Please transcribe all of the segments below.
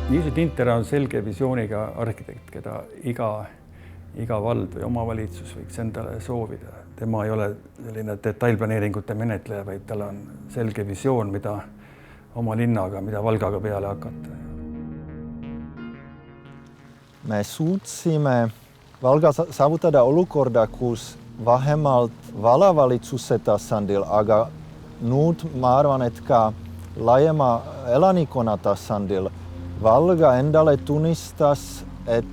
Niisu Tinter on selge visiooniga arhitekt, keda iga vald või omavalitsus võiks endale soovida. Tema ei ole selline detailplaneeringute menetleja, vaid tal on selge visioon, mida oma linnaga, mida Valgaga peale hakata. Me suutsime Valga saavutada olukorda, kus vähemalt vallavalitsuse tasandil, aga nüüd ma arvan, et ka laiema elanikkonna tasandil Valga endale tunnistas, et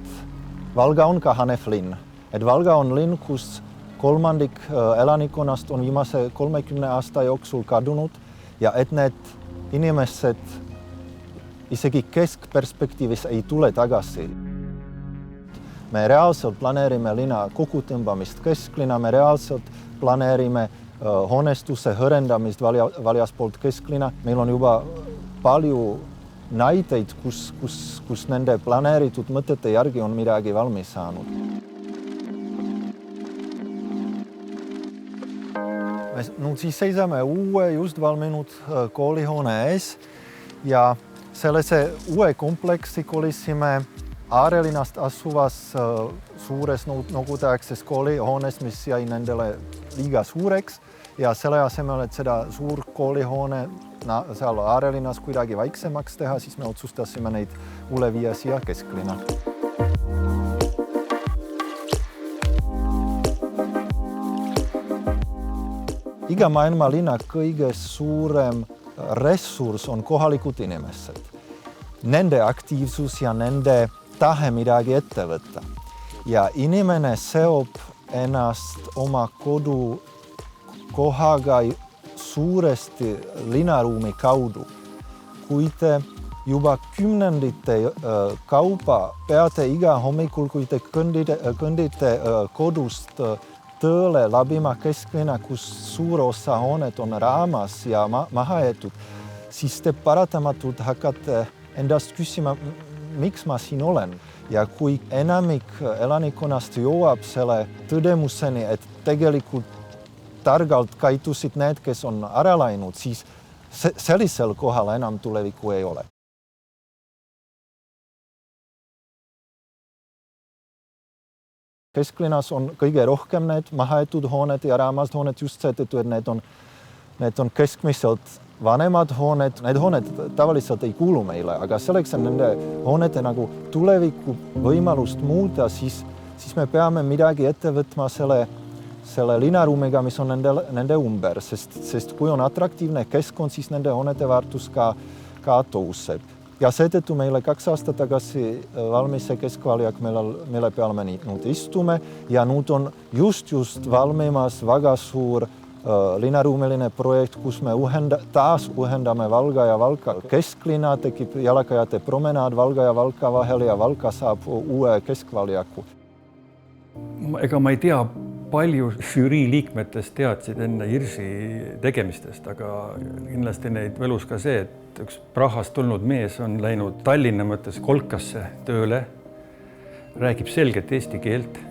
Valga on ka Hanef linn. Et Valga on linn, kus kolmandik elanikkonnast on viimase 30 aasta jooksul kadunud ja et need inimesed isegi keskperspektiivis ei tule tagasi. Me reaalselt planeerime linna kokutõmbamist kesklinna, me reaalselt planeerime hoonestuse hõrendamist väljaspoolt kesklinna. Meil on juba palju näiteid, kus nende planeeritud mõtete järgi on midagi valmis saanud. Me nüüd siis seisame uue just valminud koolihoone ees ja sellesse uue kompleksi kolisime Aarelinnast asuvas suures nõukogudeaegses koolihoones, mis jäi nendele liiga suureks ja selle asemel, et seda suur koolihoone seal Aarelinnas kuidagi vaiksemaks teha, siis me otsustasime neid üle viia siia kesklinna. Iga maailma linna kõige suurem ressurss on kohalikud inimesed. Nende aktiivsus ja nende tahe midagi ette võtta. Ja inimene seob ennast oma kodu kohaga suuresti linnaruumi kaudu. Kui te juba kümnendite kaupa peate iga hommikul, kui te kõndite kodust tööle läbima kesklinna, kus suur osa hoonet on raamas ja maha jäetud, siis te paratamatult hakkate endast küsima, miks ma siin olen. Ja kui enamik elanikkonnast jõuab selle tõdemuseni, et tegelikult targalt kaitusid need, kes on ära läinud, siis sellisel kohal enam tulevikku ei ole. Kesklinnas on kõige rohkem need mahajäetud hooned ja raamast hooned just seetõttu, et need on keskmiselt vanemad hooned. Need hooned tavaliselt ei kuulu meile, aga selleks, et nende hoonete nagu tuleviku võimalust muuta, siis me peame midagi ette võtma selle linnaruumiga, mis on nende umber, sest kui on atraktiivne keskkond, siis nende hoonete väärtus ka tõuseb. Ja seetõttu meile 2 aastat tagasi valmis see keskväljak, mille peal me nüüd istume ja nüüd on just valmimas väga suur linnaruumiline projekt, kus me taas ühendame Valga ja Valka kesklinna, tekib jalakajate promenaad Valga ja Valka vahel ja Valka saab uue keskväljaku. Ega ma ei tea, palju žürii liikmetest teadsid enne Hirsi tegemistest, aga kindlasti neid võlus ka see, et üks Prahast tulnud mees on läinud Tallinna mõttes Kolkasse tööle, räägib selget eesti keelt,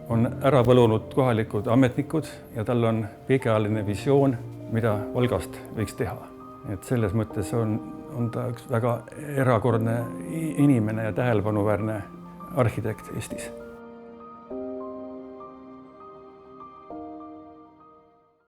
on ära võlunud kohalikud ametnikud ja tal on pikaajaline visioon, mida Valgast võiks teha. Et selles mõttes on ta üks väga erakordne inimene ja tähelepanuväärne arhitekt Eestis.